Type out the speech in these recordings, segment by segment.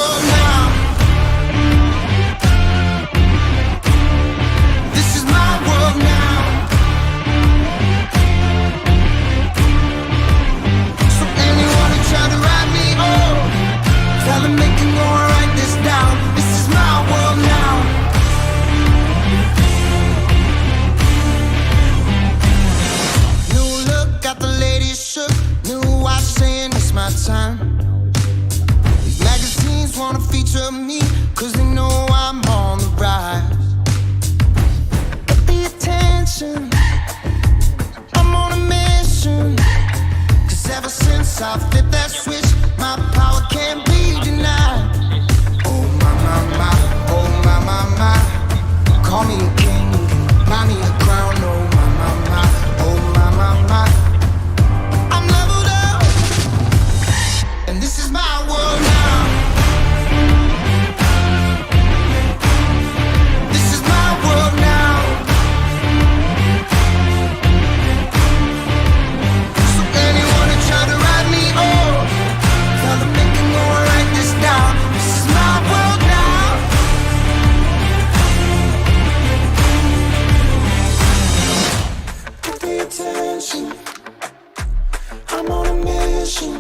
world now. This is my world now. So anyone who tried to write me off, tell them they can go and write this down. This is my world now. New look, got the ladies shook. New watch saying it's my time. These magazines wanna feature me, cause they know I'm on the rise. Get the attention, I'm on a mission. Cause ever since I flipped that switch, my power can't be denied. Oh my, my, my, oh my, my, my. Call me a king, you can buy me a crown. Oh my, my, my, oh my, my, my. I'm leveled up, and this is my world now. This is my world now. So anyone who tried to write me off, tell them they can go and write this down. This is my world now. Pay attention, I'm on a mission.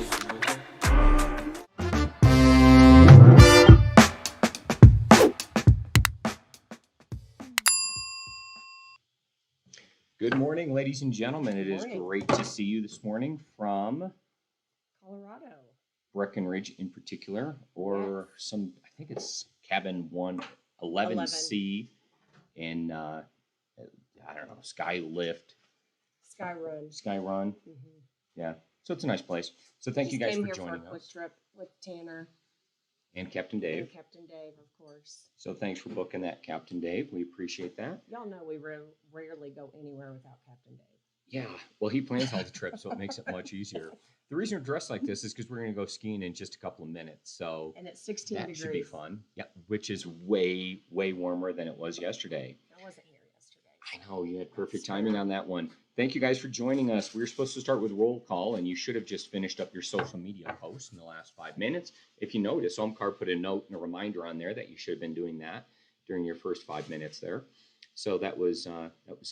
Good morning, ladies and gentlemen. It is Morning. great to see you this morning from Colorado. Breckenridge in particular, or some, I think it's cabin 111C in, I don't know, Sky Skyrun. Run. Mm-hmm. Yeah, so it's a nice place. So thank you guys for joining for a quick us. trip with Tanner And Captain Dave. and Captain Dave, of course. So thanks for booking that, Captain Dave. We appreciate that. Y'all know we rarely go anywhere without Captain Dave. Yeah, well, he plans all the trips, so it makes it much easier. The reason we're dressed like this is because we're going to go skiing in just a couple of minutes. So And it's 16 that degrees. should be fun. Yeah, which is way, way warmer than it was yesterday. I wasn't here yesterday. I know, you had perfect timing on that one. Thank you guys for joining us. We were supposed to start with roll call, and you should have just finished up your social media post in the last 5 minutes. If you notice, Omcar put a note and a reminder on there that you should have been doing that during your first 5 minutes there. So that was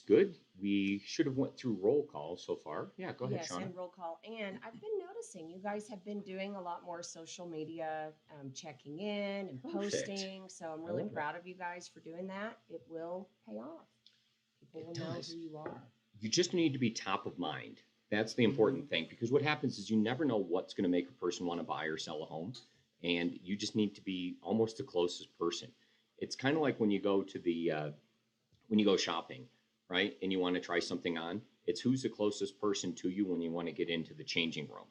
good. We should have went through roll call so far. Yeah, go ahead, Yes, Shana. and roll call. And I've been noticing you guys have been doing a lot more social media, checking in and Perfect. posting. So I'm I really love it. proud of you guys for doing that. It will pay off. People It will know does. who you are. You just need to be top of mind. That's the important thing, because what happens is you never know what's going to make a person want to buy or sell a home, and you just need to be almost the closest person. It's kind of like when you go to when you go shopping, right? And you want to try something on. It's who's the closest person to you when you want to get into the changing room.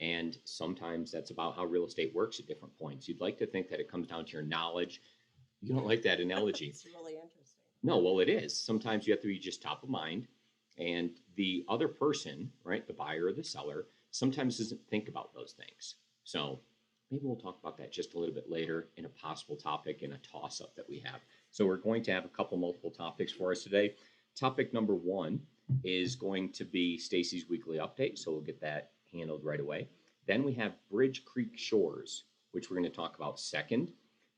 And sometimes that's about how real estate works at different points. You'd like to think that it comes down to your knowledge. You don't like that analogy. It's really interesting. No, well, it is. Sometimes you have to be just top of mind. And the other person, right, the buyer or the seller, sometimes doesn't think about those things. So maybe we'll talk about that just a little bit later in a possible topic in a toss-up that we have. So we're going to have a couple multiple topics for us today. Topic number 1 is going to be Stacey's weekly update. So we'll get that handled right away. Then we have Bridge Creek Shores, which we're going to talk about second.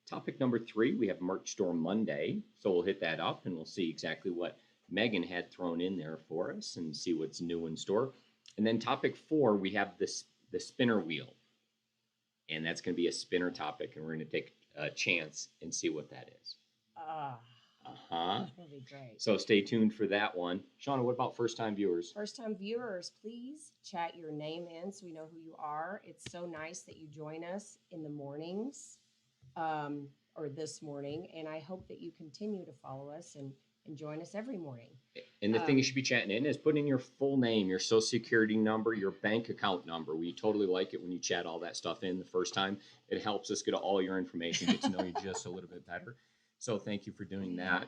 Topic number 3, we have Merch Store Monday. So we'll hit that up and we'll see exactly what Megan had thrown in there for us and see what's new in store. And then topic 4, we have the spinner wheel. And that's going to be a spinner topic, and we're going to take a chance and see what that is. That's going to be great. So stay tuned for that one. Shana, what about first-time viewers? First-time viewers, please chat your name in so we know who you are. It's so nice that you join us in the mornings, or this morning, and I hope that you continue to follow us and join us every morning. And the thing you should be chatting in is put in your full name, your social security number, your bank account number. We totally like it when you chat all that stuff in the first time. It helps us get all your information, get to know you just a little bit better. So thank you for doing that.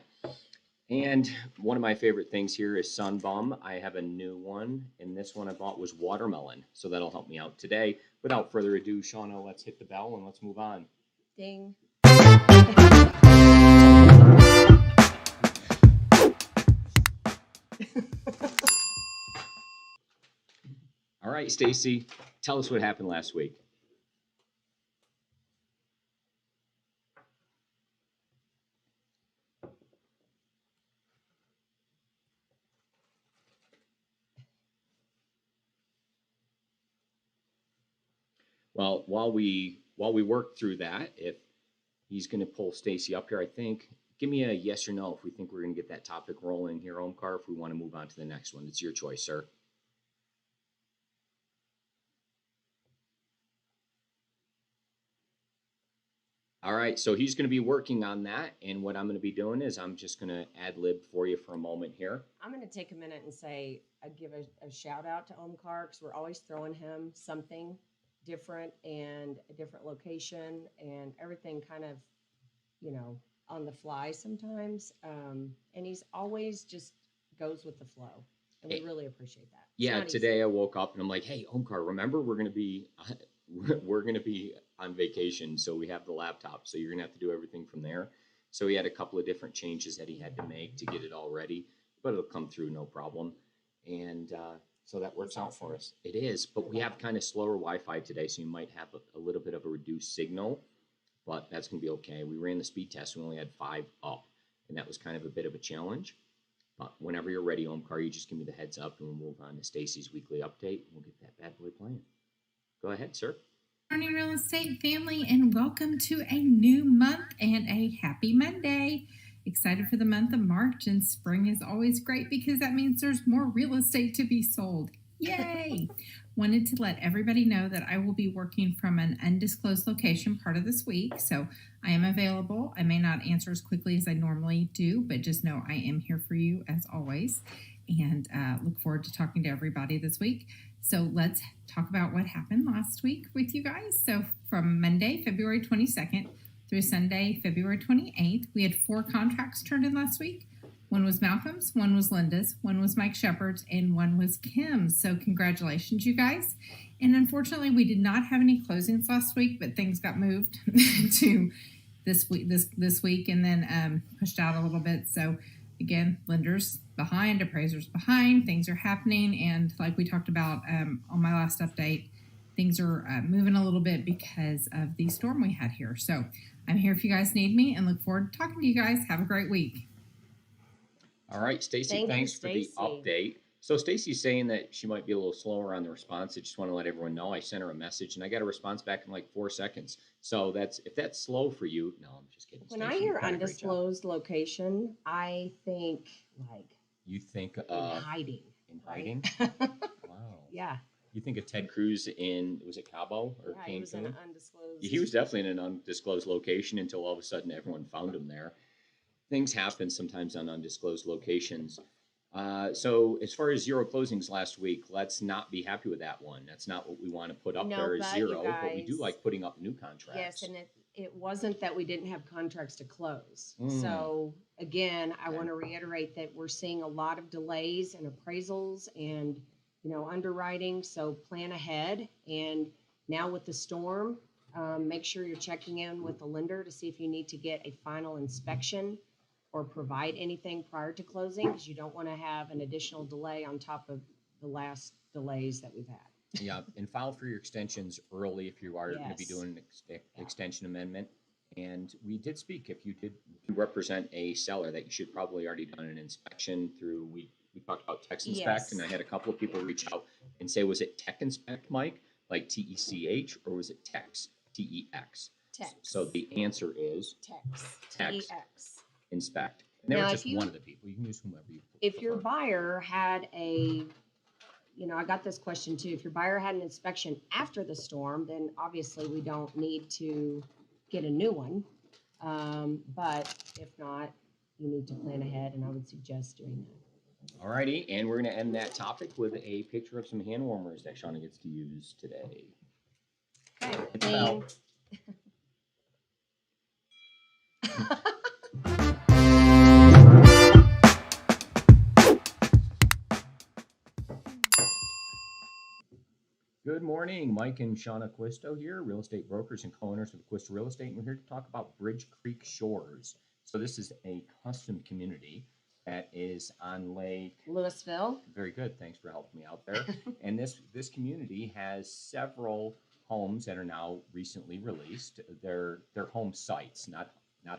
And one of my favorite things here is Sunbum. I have a new one, and this one I bought was watermelon. So that'll help me out today. Without further ado, Shana, let's hit the bell and let's move on. Ding. All right, Stacey, tell us what happened last week. Well, while we work through that, if he's going to pull Stacey up here, I think, give me a yes or no if we think we're going to get that topic rolling here, Omkar, if we want to move on to the next one. It's your choice, sir. All right, so he's going to be working on that, and what I'm going to be doing is I'm just going to ad lib for you for a moment here. I'm going to take a minute and say, give a shout out to Omkar, because we're always throwing him something different and a different location and everything kind of, on the fly sometimes. And he's always just goes with the flow. And we really appreciate that. Yeah, today I woke up and I'm like, hey, Omkar, remember we're going to be on vacation, so we have the laptop, so you're going to have to do everything from there. So he had a couple of different changes that he had to make to get it all ready, but it'll come through no problem. And so that works out for us. It is, but we have kind of slower Wi-Fi today, so you might have a little bit of a reduced signal, but that's going to be okay. We ran the speed test. We only had 5 up, and that was kind of a bit of a challenge. But whenever you're ready, Omkar, you just give me the heads up, and we'll move on to Stacey's weekly update, and we'll get that bad boy playing. Go ahead, sir. Morning, real estate family, and welcome to a new month and a happy Monday. Excited for the month of March, and spring is always great because that means there's more real estate to be sold. Yay! Wanted to let everybody know that I will be working from an undisclosed location part of this week, so I am available. I may not answer as quickly as I normally do, but just know I am here for you as always, and look forward to talking to everybody this week. So let's talk about what happened last week with you guys. So from Monday, February 22nd through Sunday, February 28th, we had 4 contracts turned in last week. One was Malcolm's, one was Linda's, one was Mike Shepard's, and one was Kim's. So congratulations, you guys. And unfortunately, we did not have any closings last week, but things got moved to this week and then pushed out a little bit. So again, lenders behind, appraisers behind, things are happening. And like we talked about on my last update, things are moving a little bit because of the storm we had here. So I'm here if you guys need me, and look forward to talking to you guys. Have a great week. All right, Stacey, thanks for the update. So Stacey's saying that she might be a little slower on the response. I just want to let everyone know I sent her a message and I got a response back in like 4 seconds. So if that's slow for you, no, I'm just kidding. When I hear undisclosed location, I think you think in hiding. In hiding? Right? Wow. Yeah. You think of Ted Cruz was it Cabo or yeah, Cancun? he was in an undisclosed. He was definitely in an undisclosed location until all of a sudden everyone found him there. Things happen sometimes on undisclosed locations. So as far as 0 closings last week, let's not be happy with that one. That's not what we want to put up there as 0, but we do like putting up new contracts. Yes, and it wasn't that we didn't have contracts to close. So again, I want to reiterate that we're seeing a lot of delays in appraisals and underwriting. So plan ahead. And now with the storm, make sure you're checking in with the lender to see if you need to get a final inspection or provide anything prior to closing, because you don't want to have an additional delay on top of the last delays that we've had. Yeah, and file for your extensions early if you are going to be doing an extension amendment. And we did speak, if you did represent a seller, that you should probably already done an inspection through, we talked about Tex Inspect, and I had a couple of people reach out and say, was it Tech Inspect, Mike, like TECH, or was it Tex, TEX? Tex. So the answer is Tex. Inspect. And they were just one of the people. You can use whomever you prefer. If your buyer had I got this question too. If your buyer had an inspection after the storm, then obviously we don't need to get a new one. But if not, you need to plan ahead, and I would suggest doing that. All righty, and we're going to end that topic with a picture of some hand warmers that Shana gets to use today. Okay. Good morning, Mike and Shana Acquisto here, real estate brokers and co-owners of Acquisto Real Estate, and we're here to talk about Bridge Creek Shores. So this is a custom community that is on Lake Louisville. Very good, thanks for helping me out there. And this community has several homes that are now recently released. They're home sites, not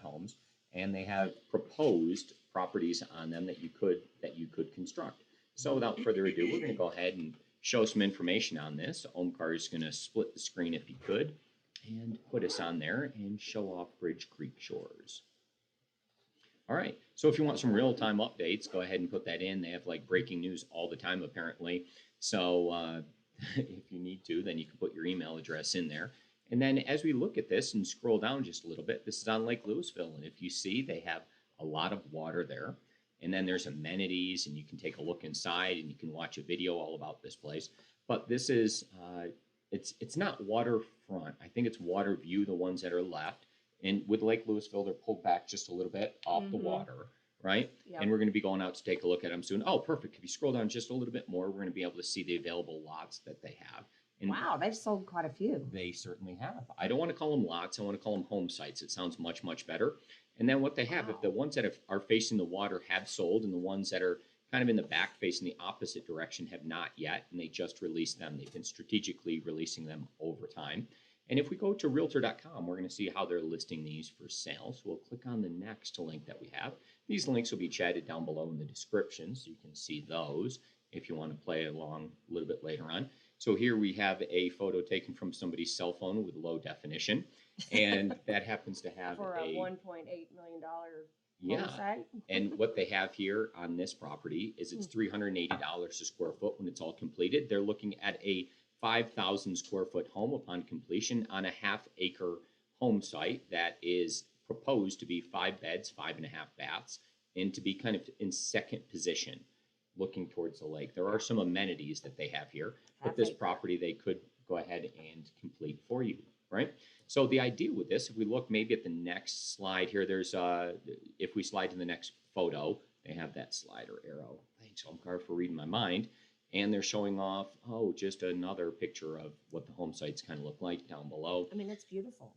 homes, and they have proposed properties on them that you could construct. So without further ado, we're going to go ahead and show some information on this. Omkar is going to split the screen if he could and put us on there and show off Bridge Creek Shores. All right, so if you want some real-time updates, go ahead and put that in. They have like breaking news all the time, apparently. So if you need to, then you can put your email address in there. And then as we look at this and scroll down just a little bit, this is on Lake Louisville. And if you see, they have a lot of water there. And then there's amenities, and you can take a look inside, and you can watch a video all about this place. But this is, it's not waterfront. I think it's water view, the ones that are left. And with Lake Louisville, they're pulled back just a little bit off the water, right? Yep. And we're going to be going out to take a look at them soon. Oh, perfect. If you scroll down just a little bit more, we're going to be able to see the available lots that they have. And Wow, they've sold quite a few. they certainly have. I don't want to call them lots. I want to call them home sites. It sounds much, much better. And then what they have, if the ones that are facing the water have sold, and the ones that are kind of in the back facing the opposite direction have not yet, and they just released them. They've been strategically releasing them over time. And if we go to Realtor.com, we're going to see how they're listing these for sale. So we'll click on the next link that we have. These links will be chatted down below in the description, so you can see those if you want to play along a little bit later on. So here we have a photo taken from somebody's cell phone with low definition, and that happens to have For a $1.8 million yeah. home site. And what they have here on this property is it's $380 a square foot when it's all completed. They're looking at a 5,000 square foot home upon completion on a half-acre home site that is proposed to be 5 beds, 5.5 baths, and to be kind of in second position looking towards the lake. There are some amenities that they have here, but this property they could go ahead and complete for you, right? So the idea with this, if we look maybe at the next slide here, there's if we slide to the next photo, they have that slider arrow. Thanks, Omkar, for reading my mind. And they're showing off, just another picture of what the home sites kind of look like down below. I mean, it's beautiful.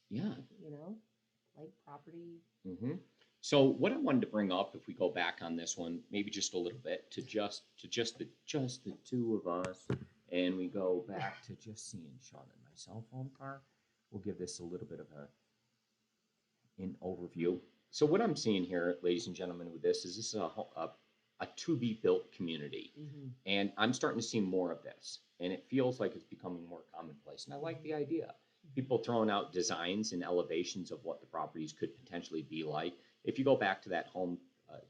Yeah. You know, lake property. Mm-hmm. So what I wanted to bring up, if we go back on this one, maybe just a little bit to just the two of us, and we go back to just seeing Sean and myself, Omkar. We'll give this a little bit of an overview. So what I'm seeing here, ladies and gentlemen, with this is a to-be-built community. Mm-hmm. And I'm starting to see more of this. And it feels like it's becoming more commonplace. And I like the idea. People throwing out designs and elevations of what the properties could potentially be like. If you go back to that home,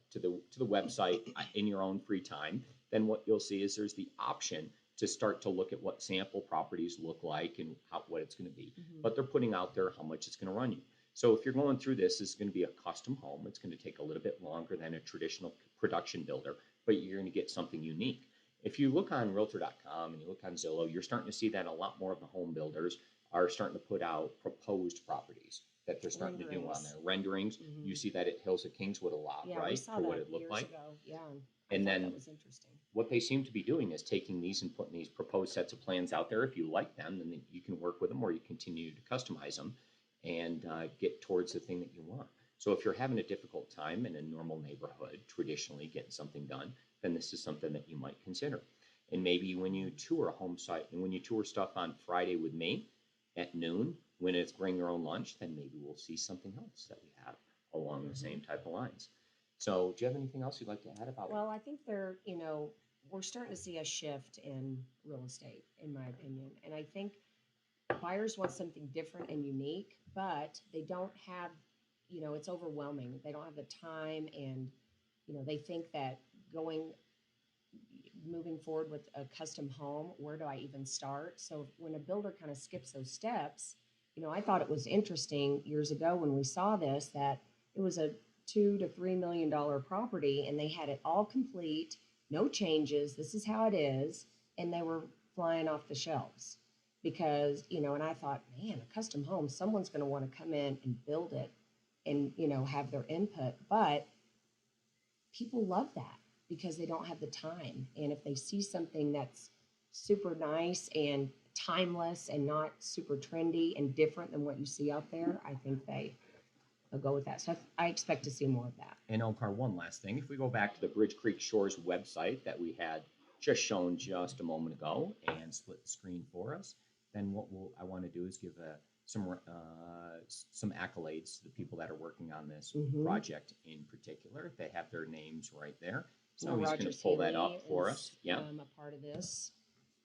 to the website in your own free time, then what you'll see is there's the option to start to look at what sample properties look like and what it's going to be. Mm-hmm. But they're putting out there how much it's going to run you. So if you're going through this, it's going to be a custom home. It's going to take a little bit longer than a traditional production builder, but you're going to get something unique. If you look on Realtor.com and you look on Zillow, you're starting to see that a lot more of the home builders are starting to put out proposed properties that they're starting to do on their renderings. Mm-hmm. You see that at Hills of Kingswood a lot, Yeah, right? we saw For that what it looked years like. ago. Yeah, And then that was interesting. what they seem to be doing is taking these and putting these proposed sets of plans out there. If you like them, then you can work with them, or you continue to customize them and get towards the thing that you want. So if you're having a difficult time in a normal neighborhood, traditionally getting something done, then this is something that you might consider. And maybe when you tour a home site and when you tour stuff on Friday with me at noon, when it's bring your own lunch, then maybe we'll see something else that we have along the same type of lines. So do you have anything else you'd like to add about it? Well, I think we're starting to see a shift in real estate, in my opinion. And I think buyers want something different and unique, but they don't have, it's overwhelming. They don't have the time, and, they think that moving forward with a custom home, where do I even start? So when a builder kind of skips those steps, I thought it was interesting years ago when we saw this, that it was a $2 to $3 million property, and they had it all complete, no changes. This is how it is. And they were flying off the shelves because, and I thought, man, a custom home, someone's going to want to come in and build it and, have their input. But people love that because they don't have the time. And if they see something that's super nice and timeless and not super trendy and different than what you see out there, I think they'll go with that. So I expect to see more of that. And Omkar, one last thing. If we go back to the Bridge Creek Shores website that we had just shown just a moment ago and split the screen for us, then what I want to do is give some accolades to the people that are working on this project in particular. They have their names right there. So he's going to pull that up for us. Yeah. I'm a part of this.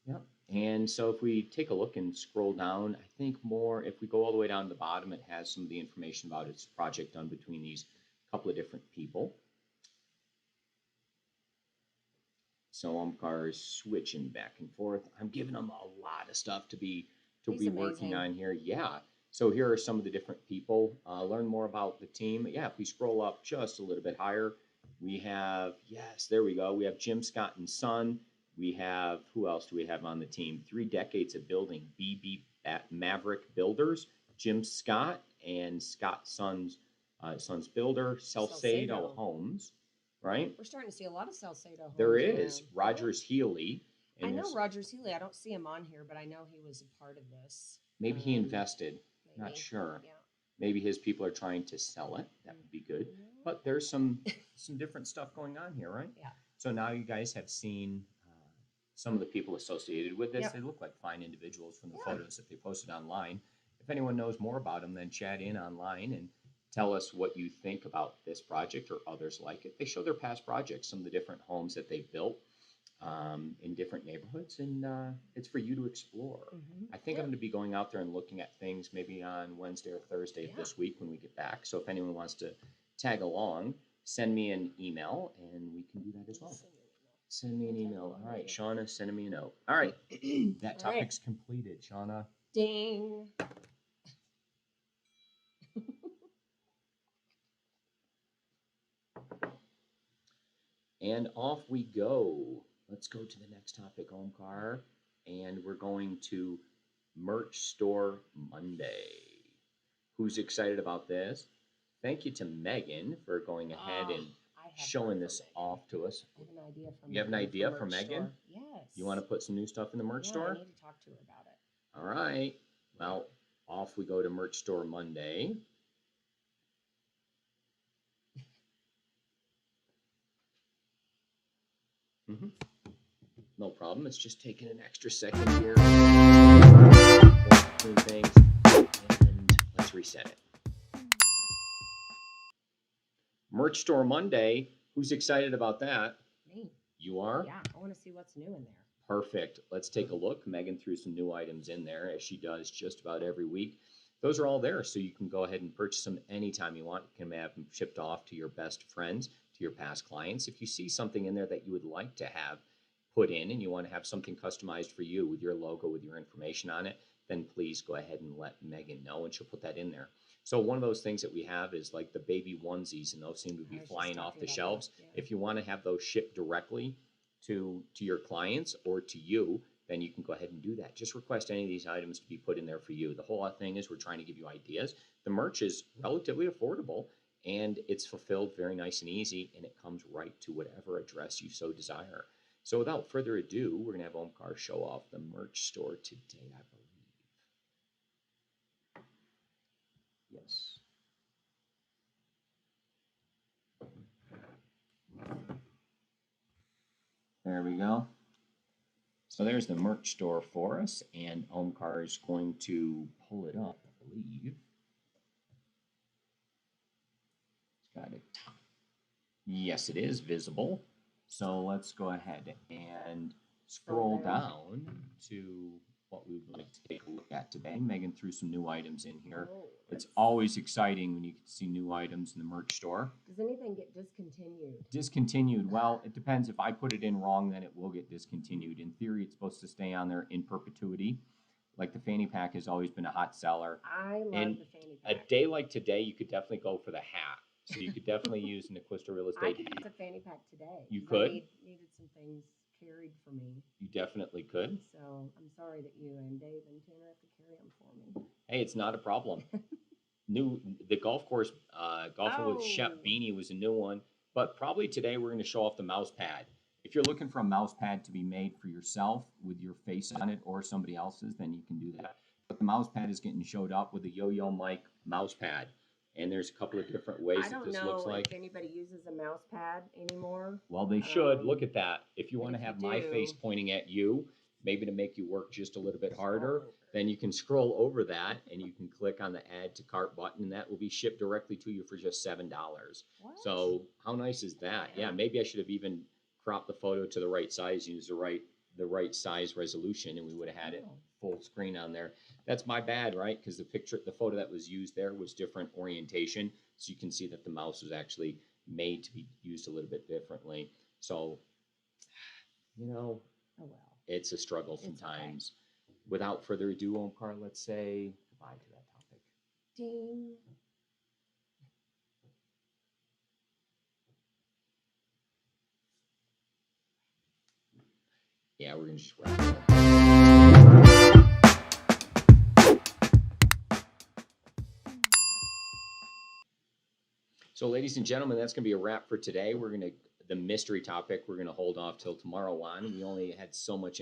Yep. And so if we take a look and scroll down, I think more, if we go all the way down to the bottom, it has some of the information about its project done between these couple of different people. So cars switching back and forth. I'm giving them a lot of stuff to be He's working amazing. on here. Yeah. So here are some of the different people. Learn more about the team. Yeah, if we scroll up just a little bit higher, we have, yes, there we go. We have Jim Scott and Son. We have, who else do we have on the team? 3 decades of building, BB at Maverick Builders, Jim Scott and Scott Son's Builder, Salcedo Homes, right? We're starting to see a lot of Salcedo homes. There is around. Rogers Healy. I And know there's- Rogers Healy. I don't see him on here, but I know he was a part of this. maybe he invested. Not Maybe. sure. Yeah. Maybe his people are trying to sell it. That would be good. But there's some different stuff going on here, right? Yeah. So now you guys have seen some of the people associated with this. Yep. They look like fine individuals from the Yeah. photos that they posted online. If anyone knows more about them, then chat in online and tell us what you think about this project or others like it. They show their past projects, some of the different homes that they've built in different neighborhoods, and it's for you to explore. Mhm. I think Yeah. I'm going to be going out there and looking at things maybe on Wednesday or Thursday of Yeah. this week when we get back. So if anyone wants to tag along, send me an email and we can do that as well. Send me an email. All right, Shauna, send me a note. All right, that All right. topic's completed, Shauna. Ding. And off we go. Let's go to the next topic, Omkar. And we're going to Merch Store Monday. Who's excited about this? Thank you to Megan for going ahead and I have showing heard this from Megan. off to us. I have an idea from You have an Megan idea for for merch Megan? store. Yes. You want to put some new stuff in the merch Yeah, store? I need to talk to her about it. All right. Well, off we go to Merch Store Monday. No problem. It's just taking an extra second here. Things, and let's reset it. Merch Store Monday. Who's excited about that? Me. You are? Yeah, I want to see what's new in there. Perfect. Let's take a look. Megan threw some new items in there, as she does just about every week. Those are all there, so you can go ahead and purchase them anytime you want. You can have them shipped off to your best friends, to your past clients. If you see something in there that you would like to have put in and you want to have something customized for you with your logo, with your information on it, then please go ahead and let Megan know, and she'll put that in there. So one of those things that we have is like the baby onesies, and those seem to be I was just flying off talking the about shelves. that, yeah. If you want to have those shipped directly to your clients or to you, then you can go ahead and do that. Just request any of these items to be put in there for you. The whole thing is we're trying to give you ideas. The merch is relatively affordable, and it's fulfilled very nice and easy, and it comes right to whatever address you so desire. So without further ado, we're going to have Omkar show off the merch store today, I believe. Yes. There we go. So there's the merch store for us, and Omkar is going to pull it up, I believe. It's got it. Yes, it is visible. So let's go ahead and scroll down to what we would like to take a look at today. Megan threw some new items in here. Oh, It's always exciting when you can see new items in the merch store. Does anything get discontinued? Discontinued. Well, it depends. If I put it in wrong, then it will get discontinued. In theory, it's supposed to stay on there in perpetuity. Like the fanny pack has always been a hot seller. I love And the fanny A pack. day like today, you could definitely go for the hat. So you could definitely use an Acquisto Real I Estate could hat. use a fanny pack today. You 'cause could? I needed some things carried for me. You definitely could. So I'm sorry that you and Dave and Tanner have to carry them for me. Hey, it's not a problem. The golf course, golfing with Shep Oh. Beanie was a new one. But probably today we're going to show off the mouse pad. If you're looking for a mouse pad to be made for yourself with your face on it or somebody else's, then you can do that. But the mouse pad is getting showed up with a Yo-Yo Mike mouse pad. And there's a couple of different ways I that don't this know looks like. if anybody uses a mouse pad anymore. Well, they should. Um, Look at that. If you but want to if you have my face do- pointing at you, maybe to make you work just a little bit harder, over. then you can scroll over that and you can click on the add to cart button, and that will be shipped directly to you for just $7. What? So how nice is that? Yeah, Yeah. maybe I should have even cropped the photo to the right size, use the right the right size resolution, and we would have had it full screen on there. That's my bad, right? Because the photo that was used there was different orientation. So you can see that the mouse was actually made to be used a little bit differently. So, you know, Oh, well. it's a struggle sometimes. Okay. Without further ado, Omkar, let's say goodbye to that topic. Ding. Yeah, we're going to just wrap it up. So, ladies and gentlemen, that's going to be a wrap for today. The mystery topic, we're going to hold off till tomorrow on. We only had so much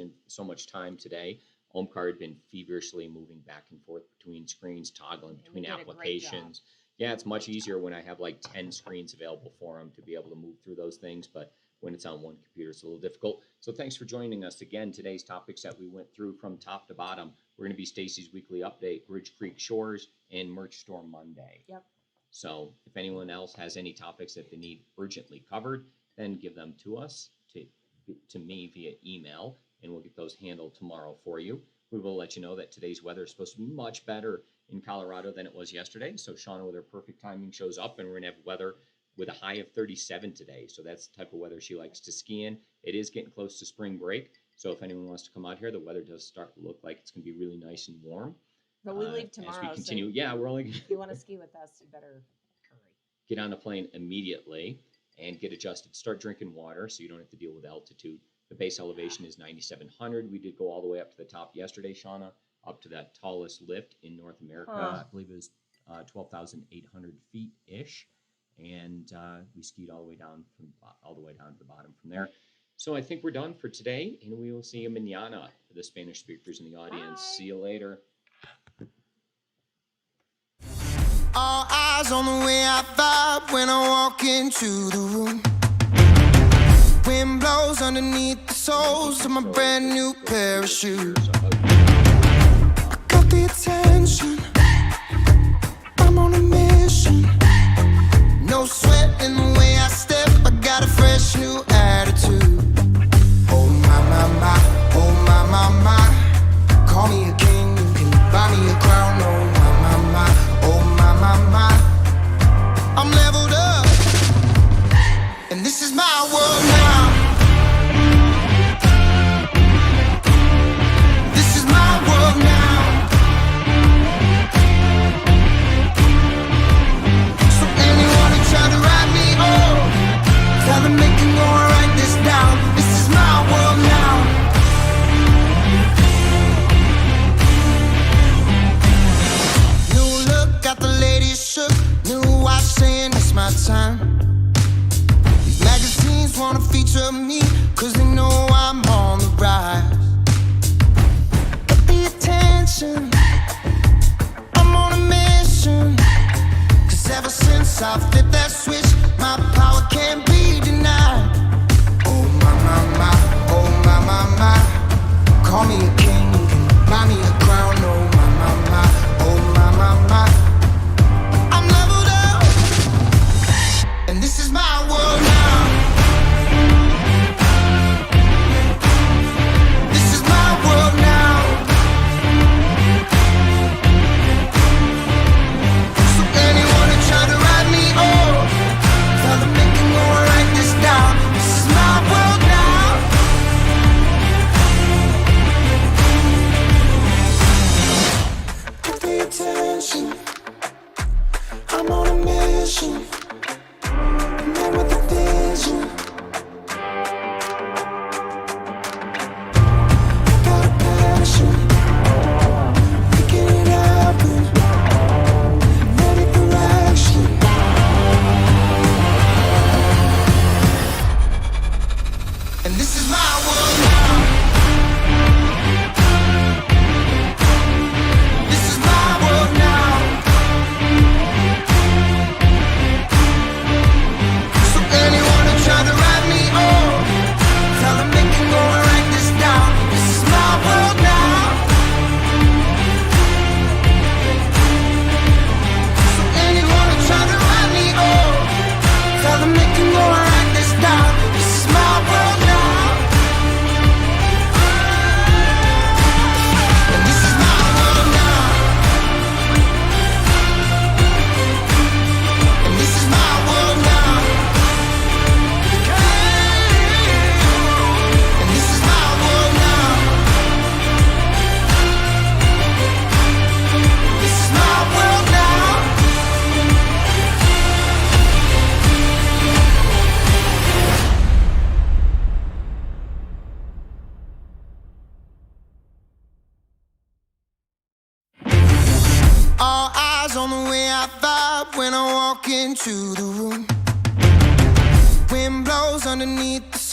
time today. Omkar had been feverishly moving back and forth between screens, toggling between applications. Yeah, it's much easier when I have like 10 screens available for him to be able to move through those things. But when it's on one computer, it's a little difficult. So thanks for joining us again. Today's topics that we went through from top to bottom, we're going to be Stacey's weekly update, Bridge Creek Shores, and Merch Store Monday. Yep. So if anyone else has any topics that they need urgently covered, then give them to us, to me via email, and we'll get those handled tomorrow for you. We will let you know that today's weather is supposed to be much better in Colorado than it was yesterday. So Shana, with her perfect timing, shows up, and we're going to have weather with a high of 37 today. So that's the type of weather she likes to ski in. It is getting close to spring break. So if anyone wants to come out here, the weather does start to look like it's going to be really nice and warm. But we leave tomorrow. As we continue. So we're only. If you want to ski with us, you better hurry. Get on the plane immediately and get adjusted. Start drinking water so you don't have to deal with altitude. The base elevation is 9,700. We did go all the way up to the top yesterday, Shana, up to that tallest lift in North America. I believe it was 12,800 feet-ish. And we skied all the way down to the bottom from there. So I think we're done for today, and we will see you mañana for the Spanish speakers in the audience. Bye. See you later. All eyes on the way I vibe when I walk into the room. Wind blows underneath the soles of my brand new pair of shoes. I got the attention, I'm on a mission. No sweat in the way I step, I got a fresh new attitude. Oh my, my, my, oh my, my, my. Call me a king, you can buy me a crown. Oh my, my, my, oh my, my, my. I'm leveled up, and this is my world now. This is my world now. So anyone who tried to write me off, tell them they can go and write this down. This is my world now. New look, got the ladies shook. New watch saying it's my time. These magazines wanna feature me, cause they know I'm on the rise. Get the attention, I'm on a mission. Cause ever since I flipped that switch, my power can't be denied. Oh my, my, my, oh my, my, my. Call me a king, you can buy me a crown. Oh my, my, my, oh my, my, my. I'm leveled up, and this is my world now. This is my world now. So anyone who tried to write me off, tell them they can go and write this down. This is my world now. Pay attention, I'm on a mission. I'm there with the vision. Got a passion, making it happen. I'm ready for action. And this is my world now. This is my world now. I walk into the room. Wind blows underneath the